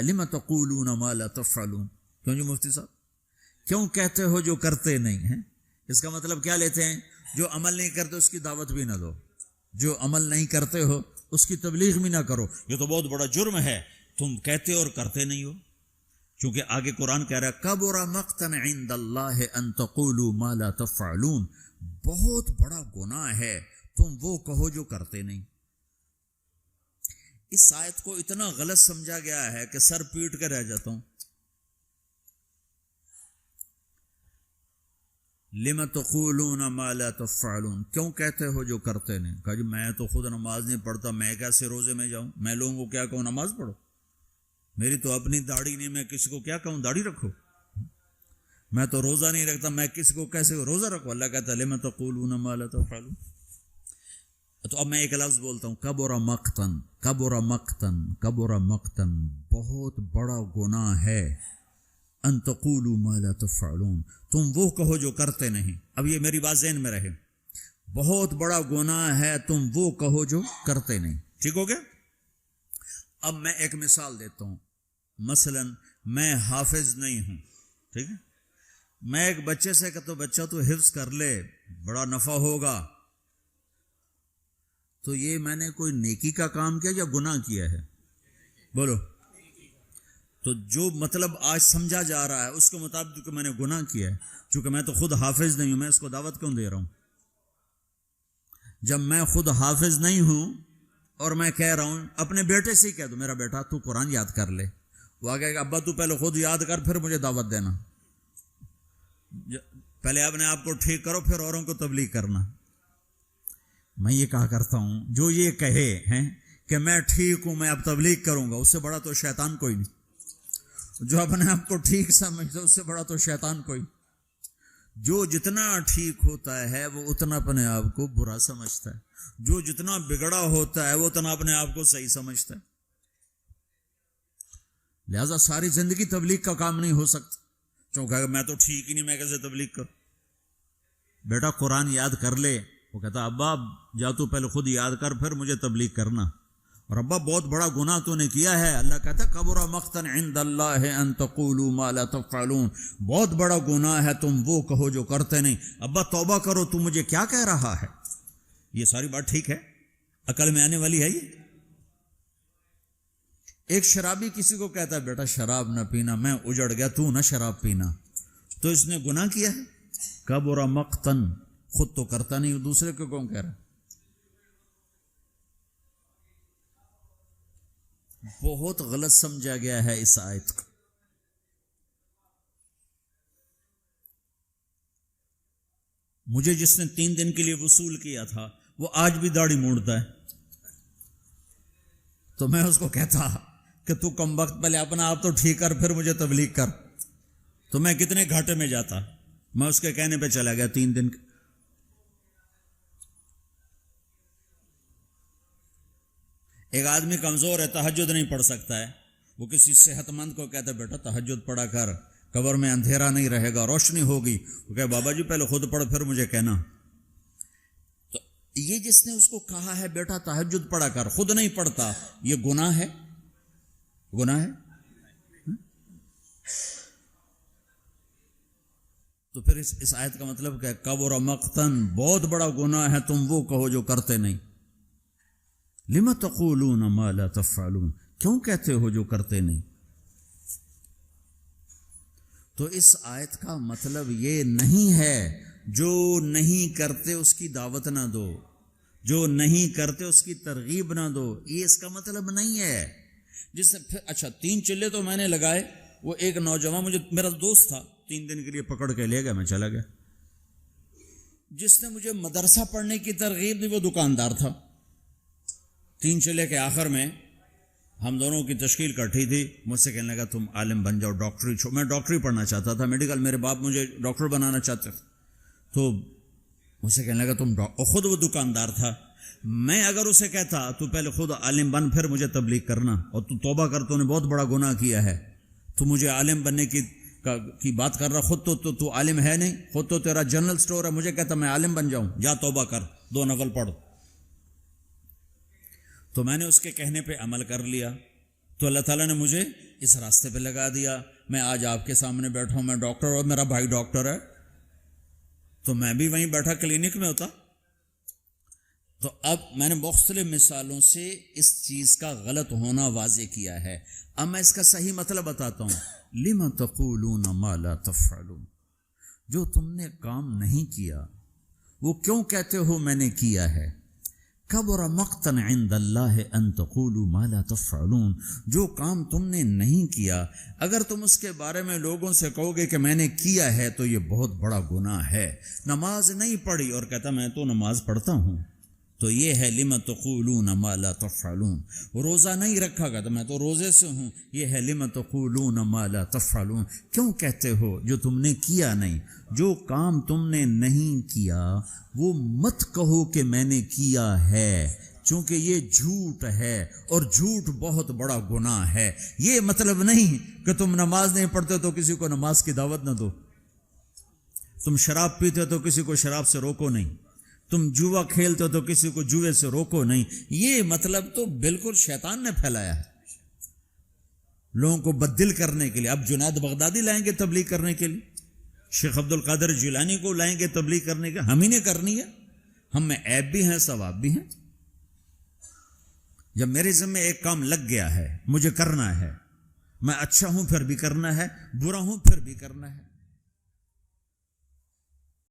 لم تقولون ما لا تفعلون، کیوں جی مفتی صاحب کیوں کہتے ہو جو کرتے نہیں ہیں؟ اس کا مطلب کیا لیتے ہیں؟ جو عمل نہیں کرتے اس کی دعوت بھی نہ دو، جو عمل نہیں کرتے ہو اس کی تبلیغ بھی نہ کرو، یہ تو بہت بڑا جرم ہے، تم کہتے اور کرتے نہیں ہو۔ چونکہ آگے قرآن کہہ رہا ہے کبر مقتا عند اللہ ان تقولوا ما لا تفعلون، بہت بڑا گناہ ہے تم وہ کہو جو کرتے نہیں۔ اس آیت کو اتنا غلط سمجھا گیا ہے کہ سر پیٹ کے رہ جاتا ہوں۔ لم تقولون ما لا تفعلون، کیوں کہتے ہو جو کرتے نہیں؟ کہا جی میں تو خود نماز نہیں پڑھتا، میں کیسے روزے میں جاؤں؟ میں لوگوں کو کیا کہوں نماز پڑھو؟ میری تو اپنی داڑھی نہیں، میں کسی کو کیا کہوں داڑھی رکھو؟ میں تو روزہ نہیں رکھتا، میں کسی کو کیسے روزہ رکھو؟ اللہ کہتا ہے لم تقولون ما لا تفعلون۔ تو اب میں ایک لفظ بولتا ہوں، کبر مقتن، کبر مقتن، کبر مقتن، بہت بڑا گناہ ہے، ان تقولوا ما لا تفعلون، تم وہ کہو جو کرتے نہیں۔ اب یہ میری بات ذہن میں رہے، بہت بڑا گناہ ہے تم وہ کہو جو کرتے نہیں۔ ٹھیک ہو گیا؟ اب میں ایک مثال دیتا ہوں، مثلا میں حافظ نہیں ہوں، ٹھیک ہے، میں ایک بچے سے کہتا ہوں بچہ تو حفظ کر لے بڑا نفع ہوگا، تو یہ میں نے کوئی نیکی کا کام کیا یا گناہ کیا ہے؟ بولو۔ تو جو مطلب آج سمجھا جا رہا ہے اس کے مطابق کہ میں نے گناہ کیا ہے، چونکہ میں تو خود حافظ نہیں ہوں، میں اس کو دعوت کیوں دے رہا ہوں؟ جب میں خود حافظ نہیں ہوں اور میں کہہ رہا ہوں، اپنے بیٹے سے ہی کہہ دو میرا بیٹا تو قرآن یاد کر لے، وہ آگے کہ ابا تو پہلے خود یاد کر پھر مجھے دعوت دینا، پہلے اپنے آپ کو ٹھیک کرو پھر اوروں کو تبلیغ کرنا۔ میں یہ کہا کرتا ہوں جو یہ کہے ہیں کہ میں ٹھیک ہوں میں اب تبلیغ کروں گا، اس سے بڑا تو شیطان کوئی نہیں۔ جو اپنے آپ کو ٹھیک سمجھتا ہے اس سے بڑا تو شیطان کوئی۔ جو جتنا ٹھیک ہوتا ہے وہ اتنا اپنے آپ کو برا سمجھتا ہے، جو جتنا بگڑا ہوتا ہے وہ اتنا اپنے آپ کو صحیح سمجھتا ہے۔ لہذا ساری زندگی تبلیغ کا کام نہیں ہو سکتا، چونکہ میں تو ٹھیک ہی نہیں، میں کیسے تبلیغ کروں؟ بیٹا قرآن یاد کر لے، وہ کہتا ابا جا تو پہلے خود یاد کر پھر مجھے تبلیغ کرنا، اور ابا بہت بڑا گناہ تو نے کیا ہے، اللہ کہتا ہے کبر مقتا عند اللہ ان تقولوا ما لا تفعلون، بہت بڑا گناہ ہے تم وہ کہو جو کرتے نہیں۔ ابا توبہ کرو، تو مجھے کیا کہہ رہا ہے؟ یہ ساری بات ٹھیک ہے، عقل میں آنے والی ہے یہ؟ ایک شرابی کسی کو کہتا ہے بیٹا شراب نہ پینا، میں اجڑ گیا تو نہ شراب پینا، تو اس نے گناہ کیا ہے؟ کبر مقتا، خود تو کرتا نہیں، دوسرے کو کون کہہ رہا؟ بہت غلط سمجھا گیا ہے اس آیت کو۔ مجھے جس نے 3 دن کے لیے وصول کیا تھا وہ آج بھی داڑھی مونڈتا ہے، تو میں اس کو کہتا کہ تو کم وقت پہلے اپنا آپ تو ٹھیک کر پھر مجھے تبلیغ کر، تو میں کتنے گھاٹے میں جاتا۔ میں اس کے کہنے پہ چلا گیا 3 دن۔ ایک آدمی کمزور ہے، تہجد نہیں پڑھ سکتا ہے، وہ کسی صحت مند کو کہتا ہے بیٹا تہجد پڑھا کر، قبر میں اندھیرا نہیں رہے گا، روشنی ہوگی، وہ کہے بابا جی پہلے خود پڑھ پھر مجھے کہنا۔ تو یہ جس نے اس کو کہا ہے بیٹا تہجد پڑھا کر، خود نہیں پڑھتا، یہ گناہ ہے؟ گناہ ہے؟ تو پھر اس آیت کا مطلب کیا ہے؟ کبر مقتن، بہت بڑا گناہ ہے تم وہ کہو جو کرتے نہیں۔ لم تقولون ما لا تفعلون، کیوں کہتے ہو جو کرتے نہیں؟ تو اس آیت کا مطلب یہ نہیں ہے جو نہیں کرتے اس کی دعوت نہ دو، جو نہیں کرتے اس کی ترغیب نہ دو، یہ اس کا مطلب نہیں ہے۔ جس سے پھر اچھا 3 چلے تو میں نے لگائے، وہ ایک نوجوان مجھے میرا دوست تھا 3 دن کے لیے پکڑ کے لے گیا، میں چلا گیا۔ جس نے مجھے مدرسہ پڑھنے کی ترغیب دی وہ دکاندار تھا۔ 3 چلے کے آخر میں ہم دونوں کی تشکیل کٹھی تھی، مجھ سے کہنے لگا تم عالم بن جاؤ، ڈاکٹری میں ڈاکٹری پڑھنا چاہتا تھا، میڈیکل، میرے باپ مجھے ڈاکٹر بنانا چاہتے تھے، تو مجھ سے کہنے لگا تم خود وہ دکاندار تھا، میں اگر اسے کہتا تو پہلے خود عالم بن پھر مجھے تبلیغ کرنا، اور تو توبہ کر، تو نے بہت بڑا گناہ کیا ہے، تو مجھے عالم بننے کی بات کر رہا، خود تو عالم ہے نہیں، خود تو تیرا جنرل سٹور ہے، مجھے کہتا میں عالم بن جاؤں، جا توبہ کر 2 نفل پڑھو۔ تو میں نے اس کے کہنے پہ عمل کر لیا، تو اللہ تعالیٰ نے مجھے اس راستے پہ لگا دیا. میں آج آپ کے سامنے بیٹھا ہوں, میں ڈاکٹر اور میرا بھائی ڈاکٹر ہے, تو میں بھی وہیں بیٹھا کلینک میں ہوتا. تو اب میں نے مختلف مثالوں سے اس چیز کا غلط ہونا واضح کیا ہے. اب میں اس کا صحیح مطلب بتاتا ہوں. لِمَ تَقُولُونَ مَا لَا تَفْعَلُونَ, جو تم نے کام نہیں کیا وہ کیوں کہتے ہو میں نے کیا ہے. کبر مقتا عند اللہ ان تقولوا ما لا تفعلون, جو کام تم نے نہیں کیا اگر تم اس کے بارے میں لوگوں سے کہو گے کہ میں نے کیا ہے تو یہ بہت بڑا گناہ ہے. نماز نہیں پڑھی اور کہتا میں تو نماز پڑھتا ہوں, تو یہ ہے لِمَ تَقُولُونَ مَا لَا تَفْعَلُونَ. روزہ نہیں رکھا گا تو میں تو روزے سے ہوں, یہ ہے لِمَ تَقُولُونَ مَا لَا تَفْعَلُونَ. کیوں کہتے ہو جو تم نے کیا نہیں. جو کام تم نے نہیں کیا وہ مت کہو کہ میں نے کیا ہے, چونکہ یہ جھوٹ ہے اور جھوٹ بہت بڑا گناہ ہے. یہ مطلب نہیں کہ تم نماز نہیں پڑھتے تو کسی کو نماز کی دعوت نہ دو, تم شراب پیتے تو کسی کو شراب سے روکو نہیں, تم جوا کھیلتے تو کسی کو جوے سے روکو نہیں. یہ مطلب تو بالکل شیطان نے پھیلایا ہے لوگوں کو بددل کرنے کے لیے. اب جنید بغدادی لائیں گے تبلیغ کرنے کے لیے, شیخ عبد القادر جیلانی کو لائیں گے تبلیغ کرنے کے, ہم ہی نے کرنی ہے. ہم میں عیب بھی ہیں ثواب بھی ہیں. جب میرے ذمہ ایک کام لگ گیا ہے مجھے کرنا ہے, میں اچھا ہوں پھر بھی کرنا ہے, برا ہوں پھر بھی کرنا ہے.